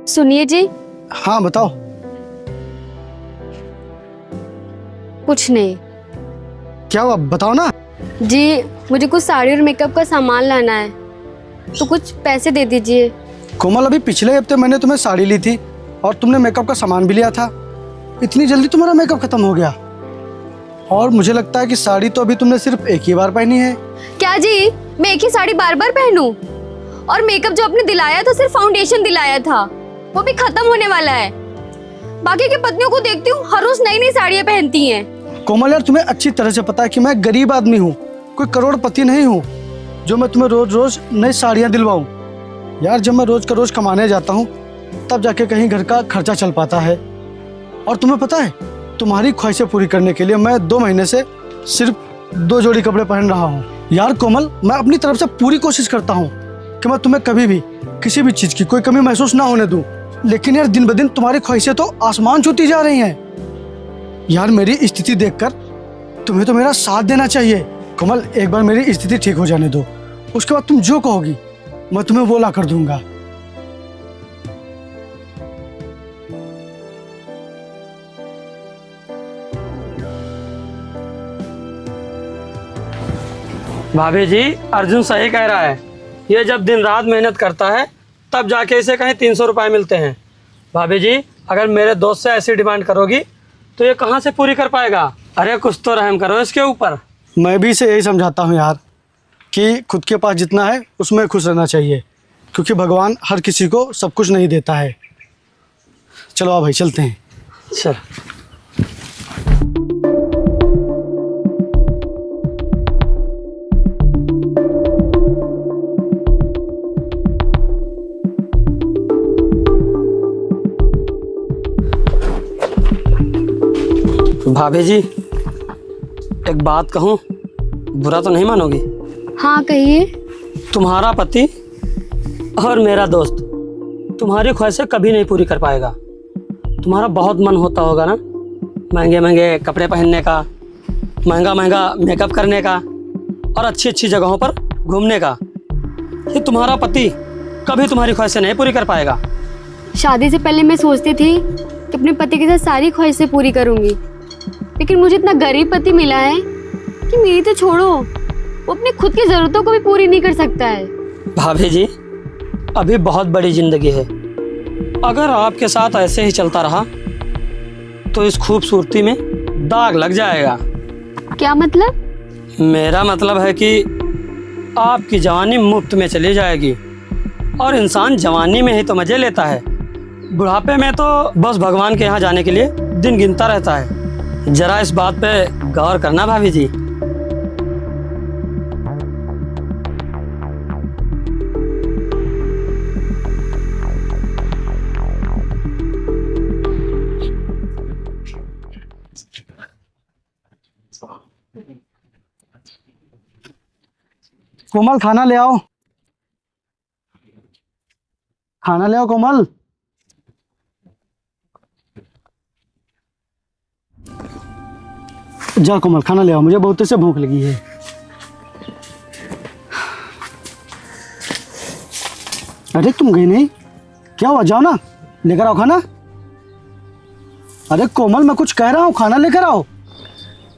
सुनिए जी। हाँ बताओ। कुछ नहीं क्या हुआ बताओ ना। जी, मुझे कुछ साड़ी और मेकअप का सामान लाना है, तो कुछ पैसे दे दीजिए। कोमल, अभी पिछले हफ्ते मैंने तुम्हें साड़ी ली थी और तुमने मेकअप का सामान भी लिया था। इतनी जल्दी तुम्हारा मेकअप खत्म हो गया? और मुझे लगता है कि साड़ी तो अभी तुमने सिर्फ एक ही बार पहनी है। क्या जी, मैं एक ही साड़ी बार बार पहनूं? और मेकअप जो आपने दिलाया था सिर्फ फाउंडेशन दिलाया था, वो भी खत्म होने वाला है। बाकी की पत्नियों को देखती हूँ हर रोज नई नई साड़ियाँ पहनती हैं। कोमल यार, तुम्हें अच्छी तरह से पता है कि मैं गरीब आदमी हूँ, कोई करोड़पति नहीं हूँ जो मैं तुम्हें रोज रोज नई साड़ियाँ दिलवाऊँ। यार जब मैं रोज का रोज कमाने जाता हूँ तब जाके कहीं घर का खर्चा चल पाता है। और तुम्हें पता है, तुम्हारी ख्वाहिशें पूरी करने के लिए मैं 2 महीने से सिर्फ 2 जोड़ी कपड़े पहन रहा हूँ। यार कोमल, मैं अपनी तरफ से पूरी कोशिश करता हूँ कि मैं तुम्हें कभी भी किसी भी चीज़ की कोई कमी महसूस ना होने दूँ, लेकिन यार दिन ब दिन तुम्हारी ख्वाहिशें तो आसमान छूती जा रही हैं। यार मेरी स्थिति देखकर तुम्हें तो मेरा साथ देना चाहिए। कोमल, एक बार मेरी स्थिति ठीक हो जाने दो, उसके बाद तुम जो कहोगी मैं तुम्हें वो ला कर दूंगा। भाभी जी, अर्जुन सही कह रहा है। ये जब दिन रात मेहनत करता है तब जाके इसे कहीं 300 रुपये मिलते हैं। भाभी जी, अगर मेरे दोस्त से ऐसी डिमांड करोगी तो ये कहाँ से पूरी कर पाएगा? अरे कुछ तो रहम करो इसके ऊपर। मैं भी इसे यही समझाता हूँ यार कि खुद के पास जितना है उसमें खुश रहना चाहिए, क्योंकि भगवान हर किसी को सब कुछ नहीं देता है। चलो आ भाई, चलते हैं। चल। भाभी जी, एक बात कहूँ, बुरा तो नहीं मानोगी? हाँ कहिए। तुम्हारा पति और मेरा दोस्त तुम्हारी ख्वाहिशें कभी नहीं पूरी कर पाएगा। तुम्हारा बहुत मन होता होगा ना महंगे महंगे कपड़े पहनने का, महंगा महंगा मेकअप करने का और अच्छी अच्छी जगहों पर घूमने का। ये तुम्हारा पति कभी तुम्हारी ख्वाहिशें नहीं पूरी कर पाएगा। शादी से पहले मैं सोचती थी कि अपने पति के साथ सारी ख्वाहिशें पूरी करूंगी, लेकिन मुझे इतना गरीब पति मिला है कि मेरी तो छोड़ो, वो अपनी खुद की जरूरतों को भी पूरी नहीं कर सकता है। भाभी जी, अभी बहुत बड़ी जिंदगी है। अगर आपके साथ ऐसे ही चलता रहा तो इस खूबसूरती में दाग लग जाएगा। क्या मतलब? मेरा मतलब है कि आपकी जवानी मुफ्त में चली जाएगी, और इंसान जवानी में ही तो मजे लेता है। बुढ़ापे में तो बस भगवान के यहाँ जाने के लिए दिन गिनता रहता है। जरा इस बात पे गौर करना भाभी जी। कोमल, खाना ले आओ, खाना ले आओ कोमल। जा कोमल, खाना ले आओ, मुझे बहुत से भूख लगी है। अरे तुम गई नहीं? क्या हुआ? जाओ ना, लेकर आओ खाना। अरे कोमल, मैं कुछ कह रहा हूँ, खाना लेकर आओ।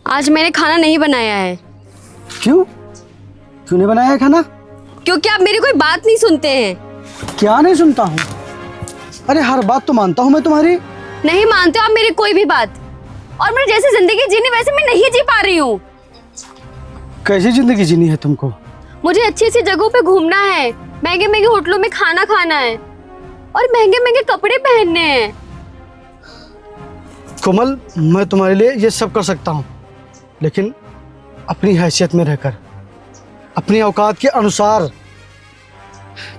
आज मैंने खाना नहीं बनाया है। क्यों? क्यों नहीं बनाया है खाना? क्योंकि आप मेरी कोई बात नहीं सुनते हैं। क्या नहीं सुनता हूँ? अरे हर बात तो मानता हूँ मैं तुम्हारी। नहीं मानते हो आप मेरी कोई भी बात, और मैं जैसे जिंदगी जीनी वैसे मैं नहीं जी पा रही हूँ। कैसी जिंदगी जीनी है तुमको? मुझे अच्छी अच्छी जगहों पे घूमना है, महंगे महंगे होटलों में खाना खाना है, और महंगे महंगे कपड़े पहनने हैं। कोमल, मैं तुम्हारे लिए ये सब कर सकता हूँ, लेकिन अपनी हैसियत में रहकर, अपनी औकात के अनुसार,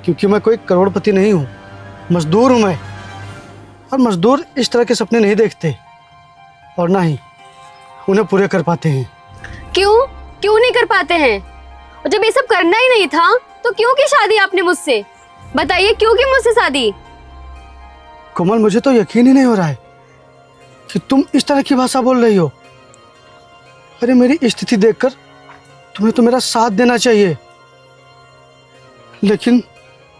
क्योंकि मैं कोई करोड़पति नहीं हूँ, मजदूर हूँ मैं। और मजदूर इस तरह के सपने नहीं देखते और ना ही उन्हें पूरे कर पाते हैं। क्यों क्यों नहीं कर पाते हैं? और जब ये सब करना ही नहीं था तो क्यों की शादी आपने मुझसे? बताइए, क्यों की मुझसे शादी? कोमल, मुझे तो यकीन ही नहीं हो रहा है कि तुम इस तरह की भाषा बोल रही हो। अरे मेरी स्थिति देखकर तुम्हें तो मेरा साथ देना चाहिए, लेकिन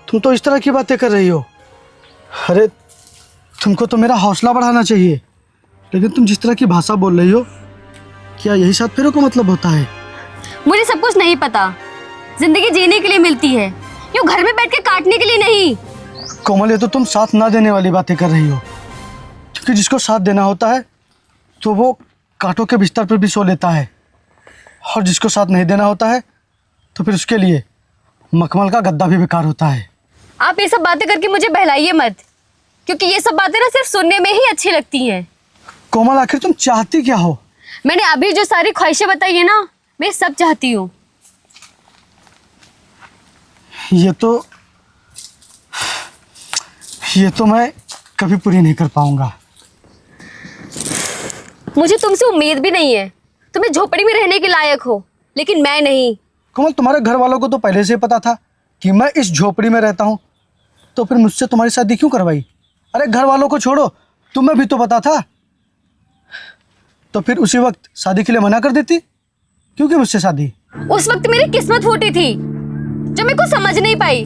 तुम तो इस तरह की बातें कर रही हो। अरे तुमको तो मेरा हौसला बढ़ाना चाहिए, लेकिन तुम जिस तरह की भाषा बोल रही हो, क्या यही साथ फेरों का मतलब होता है? मुझे सब कुछ नहीं पता। जिंदगी जीने के लिए मिलती है, यूँ घर में बैठ के काटने के लिए नहीं। कोमल, ये तो तुम साथ ना देने वाली बातें कर रही हो, क्योंकि जिसको साथ देना होता है तो वो कांटों के बिस्तर पर भी सो लेता है, और जिसको साथ नहीं देना होता है तो फिर उसके लिए मखमल का गद्दा भी बेकार होता है। आप ये सब बातें करके मुझे बहलाइए मत, क्योंकि ये सब बातें ना सिर्फ सुनने में ही अच्छी लगती हैं। कोमल, आखिर तुम चाहती क्या हो? मैंने अभी जो सारी ख्वाहिशें बताई है ना, मैं सब चाहती हूँ। ये तो मैं कभी पूरी नहीं कर पाऊंगा। मुझे तुमसे उम्मीद भी नहीं है, तुम इस झोपड़ी में रहने के लायक हो, लेकिन मैं नहीं। कोमल, तुम्हारे घर वालों को तो पहले से पता था कि मैं इस झोपड़ी में रहता हूँ, तो फिर मुझसे तुम्हारी शादी क्यों करवाई? अरे घर वालों को छोड़ो, तुम्हें भी तो पता था, तो फिर उसी वक्त शादी के लिए मना कर देती। क्यों की मुझसे शादी? उस वक्त मेरी किस्मत फूटी थी, जो मैं कुछ समझ नहीं पाई,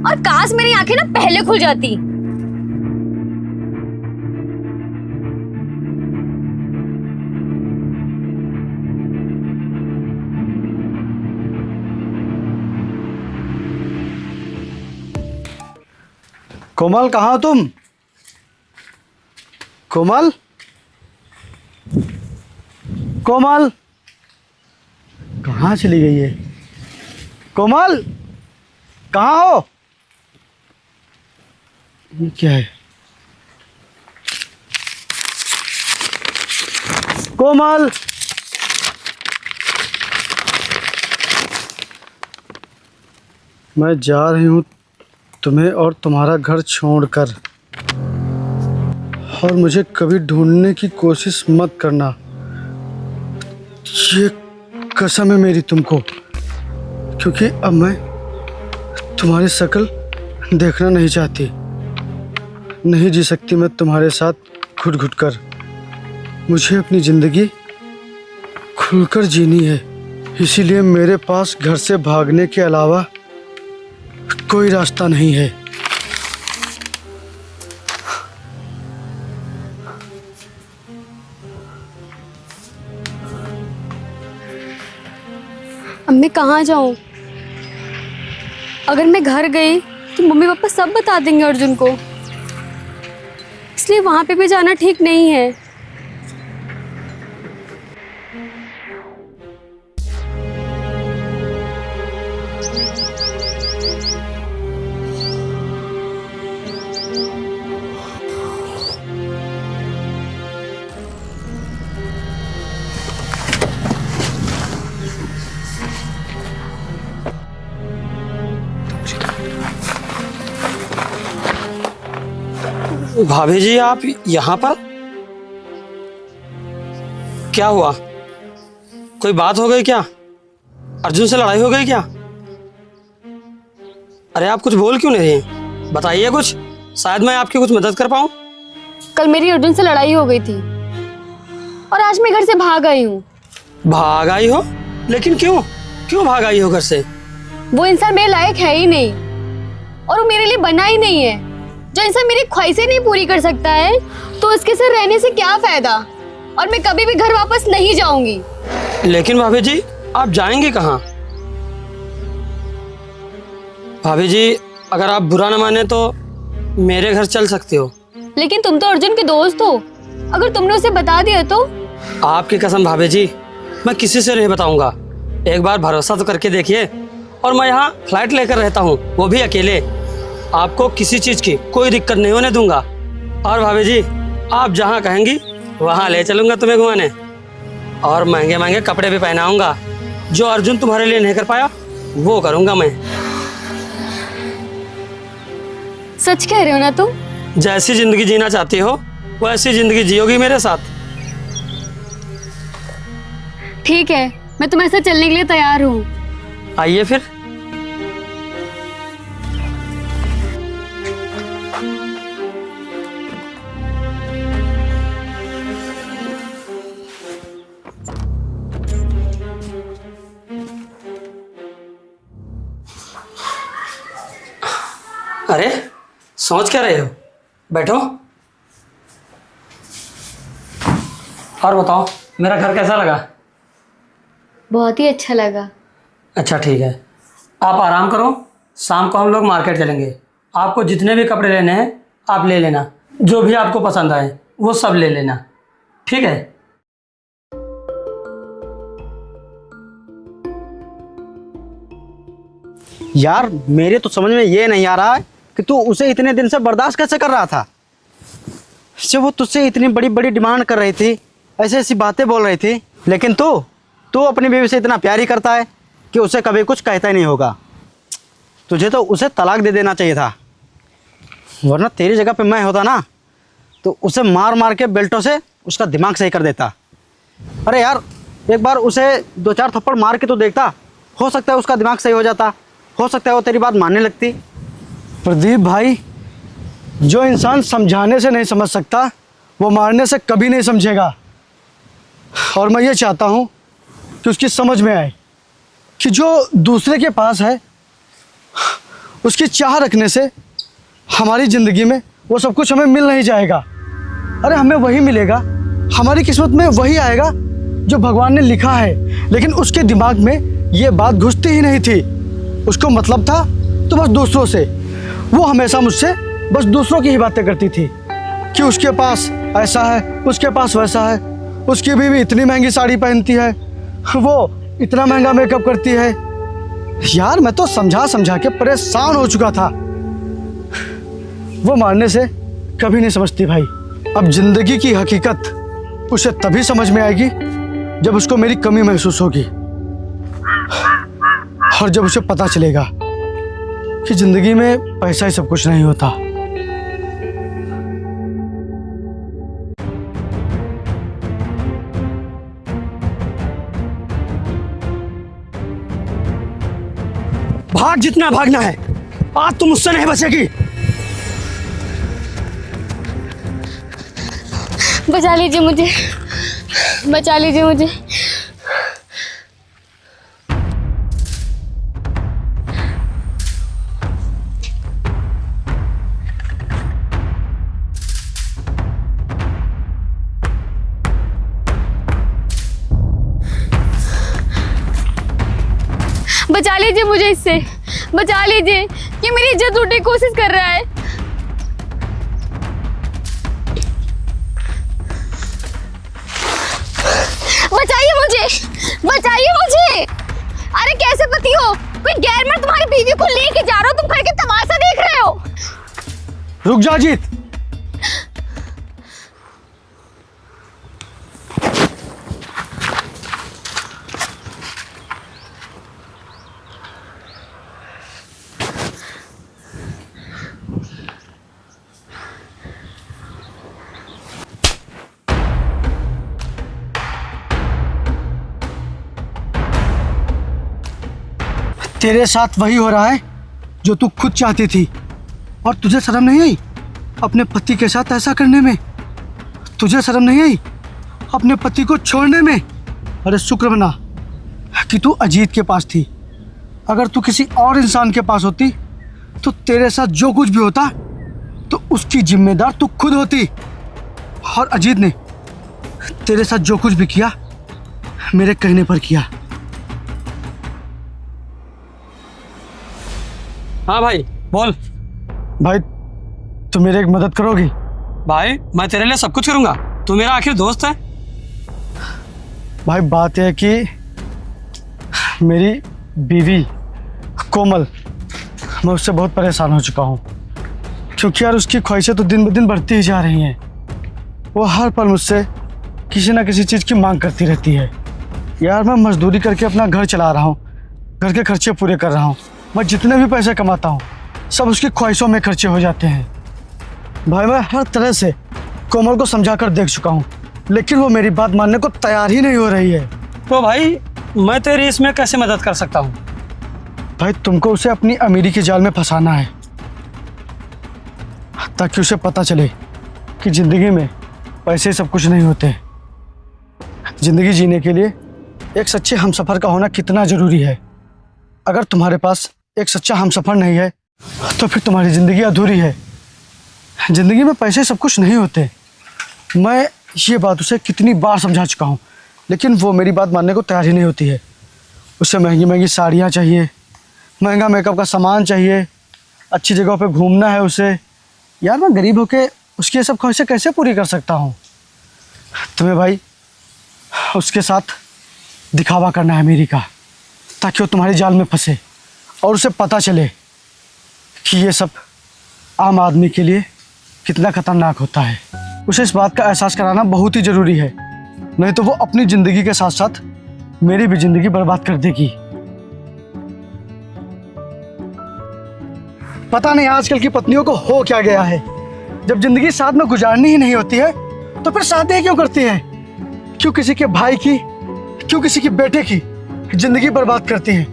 और काश मेरी आंखें ना पहले खुल जाती। कोमल, कहाँ हो तुम? कोमल, कोमल, कहाँ चली गई है? कोमल, कहाँ हो? ये क्या है? कोमल, मैं जा रही हूँ तुम्हें और तुम्हारा घर छोड़कर, और मुझे कभी ढूंढने की कोशिश मत करना। ये कसम है मेरी तुमको, क्योंकि अब मैं तुम्हारी शक्ल देखना नहीं चाहती। नहीं जी सकती मैं तुम्हारे साथ घुट घुट कर। मुझे अपनी ज़िंदगी खुलकर जीनी है, इसीलिए मेरे पास घर से भागने के अलावा कोई रास्ता नहीं है। अब मैं कहाँ जाऊँ? अगर मैं घर गई तो मम्मी पापा सब बता देंगे अर्जुन को, इसलिए वहां पे भी जाना ठीक नहीं है। भाभी जी, आप यहाँ पर? क्या हुआ? कोई बात हो गई क्या? अर्जुन से लड़ाई हो गई क्या? अरे आप कुछ बोल क्यों नहीं रही? बताइए कुछ, शायद मैं आपकी कुछ मदद कर पाऊँ। कल मेरी अर्जुन से लड़ाई हो गई थी, और आज मैं घर से भाग आई हूँ। भाग आई हो? लेकिन क्यों? क्यों भाग आई हो घर से? वो इंसान मेरे लायक है ही नहीं, और वो मेरे लिए बना ही नहीं है। जो इंसान मेरी ख्वाहिशें नहीं पूरी कर सकता है, तो उसके साथ रहने से क्या फायदा? और मैं कभी भी घर वापस नहीं जाऊंगी। लेकिन भाभी जी, आप जाएंगे कहाँ? भाभी जी, अगर आप बुरा न माने तो मेरे घर चल सकते हो। लेकिन तुम तो अर्जुन के दोस्त हो, अगर तुमने उसे बता दिया तो? आपकी कसम भाभी जी, मैं किसी से नहीं बताऊंगा। एक बार भरोसा तो करके देखिए। और मैं यहाँ फ्लैट लेकर रहता हूँ, वो भी अकेले। आपको किसी चीज़ की कोई दिक्कत नहीं होने दूंगा। और भाभी जी, आप जहाँ कहेंगी वहाँ ले चलूँगा तुम्हें घुमाने, और महंगे महंगे कपड़े भी पहनाऊँगा। जो अर्जुन तुम्हारे लिए नहीं कर पाया वो करूँगा मैं। सच कह रहे हो ना तुम? जैसी ज़िंदगी जीना चाहती हो वैसी ज़िंदगी जियोगी मेरे साथ। ठीक है, मैं तुम्हारे साथ चलने के लिए तैयार हूँ। आइए फिर। अरे सोच क्या रहे हो? बैठो। और बताओ मेरा घर कैसा लगा? बहुत ही अच्छा लगा। अच्छा ठीक है, आप आराम करो, शाम को हम लोग मार्केट चलेंगे। आपको जितने भी कपड़े लेने हैं आप ले लेना, जो भी आपको पसंद आए वो सब ले लेना, ठीक है? यार मेरे तो समझ में ये नहीं आ रहा है कि तू उसे इतने दिन से बर्दाश्त कैसे कर रहा था। जब वो तुझसे इतनी बड़ी बड़ी डिमांड कर रही थी, ऐसी ऐसी बातें बोल रही थी, लेकिन तू अपनी बीवी से इतना प्यार ही करता है कि उसे कभी कुछ कहता ही नहीं होगा। तुझे तो उसे तलाक दे देना चाहिए था, वरना तेरी जगह पे मैं होता ना तो उसे मार मार के बेल्टों से उसका दिमाग सही कर देता। अरे यार एक बार उसे 2-4 थप्पड़ मार के तो देखता, हो सकता है उसका दिमाग सही हो जाता, हो सकता है वो तेरी बात मानने लगती। प्रदीप भाई, जो इंसान समझाने से नहीं समझ सकता वो मारने से कभी नहीं समझेगा। और मैं ये चाहता हूँ कि उसकी समझ में आए कि जो दूसरे के पास है उसकी चाह रखने से हमारी ज़िंदगी में वो सब कुछ हमें मिल नहीं जाएगा। अरे हमें वही मिलेगा, हमारी किस्मत में वही आएगा जो भगवान ने लिखा है। लेकिन उसके दिमाग में ये बात घुसती ही नहीं थी। उसको मतलब था तो बस दूसरों से। वो हमेशा मुझसे बस दूसरों की ही बातें करती थी कि उसके पास ऐसा है, उसके पास वैसा है, उसकी बीवी इतनी महंगी साड़ी पहनती है, वो इतना महंगा मेकअप करती है। यार मैं तो समझा समझा के परेशान हो चुका था। वो मारने से कभी नहीं समझती भाई। अब जिंदगी की हकीकत उसे तभी समझ में आएगी जब उसको मेरी कमी महसूस होगी, और जब उसे पता चलेगा कि जिंदगी में पैसा ही सब कुछ नहीं होता। भाग जितना भागना है, आज तुम मुझसे नहीं बचेगी। बचा लीजिए मुझे, बचा लीजिए मुझे। बचा लीजिए मुझे इससे, बचा लीजिए। ये मेरी इज्जत लूटने की कोशिश कर रहा है। बचाइए मुझे, बचाइए मुझे। अरे कैसे पति हो? कोई गैर मर्द तुम्हारी बीवी को लेके जा रहा हो, तुम खड़े के तमाशा देख रहे हो। रुक जा जीत। तेरे साथ वही हो रहा है जो तू खुद चाहती थी, और तुझे शर्म नहीं आई अपने पति के साथ ऐसा करने में? तुझे शर्म नहीं आई अपने पति को छोड़ने में? अरे शुक्र मना कि तू अजीत के पास थी। अगर तू किसी और इंसान के पास होती तो तेरे साथ जो कुछ भी होता तो उसकी जिम्मेदार तू खुद होती। और अजीत ने तेरे साथ जो कुछ भी किया मेरे कहने पर किया। हाँ भाई बोल। भाई तुम मेरी एक मदद करोगी? भाई मैं तेरे लिए सब कुछ करूंगा, तू मेरा आखिर दोस्त है। भाई बात यह है कि मेरी बीवी कोमल, मैं उससे बहुत परेशान हो चुका हूँ, क्योंकि यार उसकी ख्वाहिशें तो दिन ब दिन बढ़ती ही जा रही हैं। वो हर पल मुझसे किसी ना किसी चीज़ की मांग करती रहती है। यार मैं मजदूरी करके अपना घर चला रहा हूँ, घर के खर्चे पूरे कर रहा हूँ। मैं जितने भी पैसे कमाता हूँ सब उसकी ख्वाहिशों में खर्चे हो जाते हैं। भाई मैं हर तरह से कोमल को समझा कर देख चुका हूँ, लेकिन वो मेरी बात मानने को तैयार ही नहीं हो रही है। तो भाई मैं तेरी इसमें कैसे मदद कर सकता हूँ? भाई तुमको उसे अपनी अमीरी के जाल में फंसाना है, ताकि उसे पता चले कि ज़िंदगी में पैसे सब कुछ नहीं होते। ज़िंदगी जीने के लिए एक सच्चे हमसफ़र का होना कितना ज़रूरी है। अगर तुम्हारे पास एक सच्चा हमसफ़र नहीं है तो फिर तुम्हारी ज़िंदगी अधूरी है। ज़िंदगी में पैसे सब कुछ नहीं होते। मैं ये बात उसे कितनी बार समझा चुका हूँ, लेकिन वो मेरी बात मानने को तैयार ही नहीं होती है। उसे महंगी महंगी साड़ियाँ चाहिए, महंगा मेकअप का सामान चाहिए, अच्छी जगहों पे घूमना है उसे। यार मैं गरीब होके उसकी ये सब ख्वाहिशें कैसे पूरी कर सकता हूँ? तुम्हें भाई उसके साथ दिखावा करना है मेरी का, ताकि वो तुम्हारे जाल में फंसे और उसे पता चले कि ये सब आम आदमी के लिए कितना खतरनाक होता है। उसे इस बात का एहसास कराना बहुत ही ज़रूरी है, नहीं तो वो अपनी ज़िंदगी के साथ साथ मेरी भी ज़िंदगी बर्बाद कर देगी। पता नहीं आजकल की पत्नियों को हो क्या गया है, जब ज़िंदगी साथ में गुजारनी ही नहीं होती है तो फिर शादी क्यों करती हैं? क्यों किसी के भाई की, क्यों किसी के बेटे की ज़िंदगी बर्बाद करती हैं,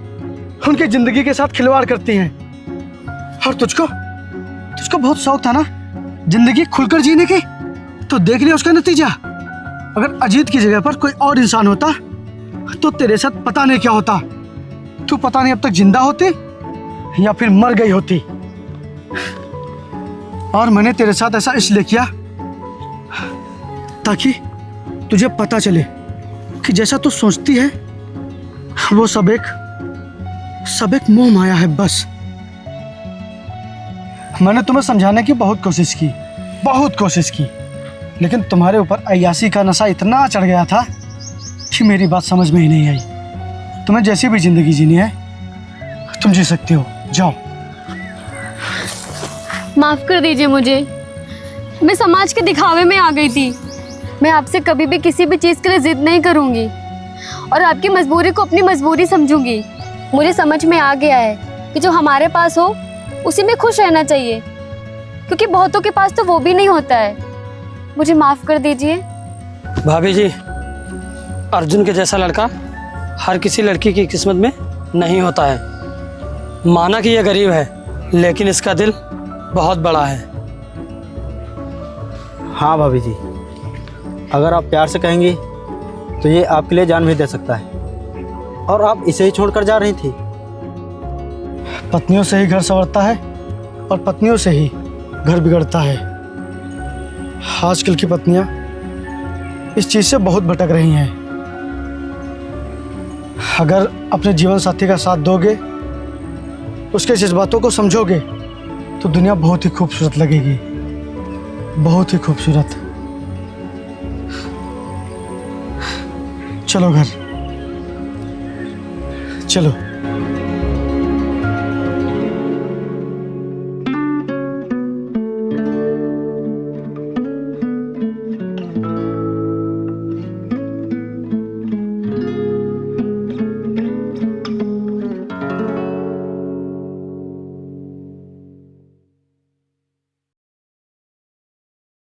उनकी ज़िंदगी के साथ खिलवाड़ करती हैं। और तुझको बहुत शौक था ना ज़िंदगी खुलकर जीने की, तो देख लिया उसका नतीजा। अगर अजीत की जगह पर कोई और इंसान होता तो तेरे साथ पता नहीं क्या होता। तू पता नहीं अब तक जिंदा होती या फिर मर गई होती। और मैंने तेरे साथ ऐसा इसलिए किया ताकि तुझे पता चले कि जैसा तू सोचती है वो सब एक मोह माया है बस। मैंने तुम्हें समझाने की बहुत कोशिश की, लेकिन तुम्हारे ऊपर अय्यासी का नशा इतना चढ़ गया था कि मेरी बात समझ में ही नहीं आई। तुम्हें जैसी भी जिंदगी जीनी है तुम जी सकती हो, जाओ। माफ कर दीजिए मुझे, मैं समाज के दिखावे में आ गई थी। मैं आपसे कभी भी किसी भी चीज़ के लिए जिद नहीं करूंगी और आपकी मजबूरी को अपनी मजबूरी समझूंगी। मुझे समझ में आ गया है कि जो हमारे पास हो उसी में खुश रहना चाहिए, क्योंकि बहुतों के पास तो वो भी नहीं होता है। मुझे माफ कर दीजिए। भाभी जी, अर्जुन के जैसा लड़का हर किसी लड़की की किस्मत में नहीं होता है। माना कि यह गरीब है, लेकिन इसका दिल बहुत बड़ा है। हाँ भाभी जी, अगर आप प्यार से कहेंगी तो ये आपके लिए जान भी दे सकता है। और आप इसे ही छोड़कर जा रही थी। पत्नियों से ही घर संवरता है और पत्नियों से ही घर बिगड़ता है। आजकल की पत्नियां इस चीज़ से बहुत भटक रही हैं। अगर अपने जीवन साथी का साथ दोगे, उसके जज्बातों को समझोगे, तो दुनिया बहुत ही खूबसूरत लगेगी, बहुत ही खूबसूरत। चलो घर चलो।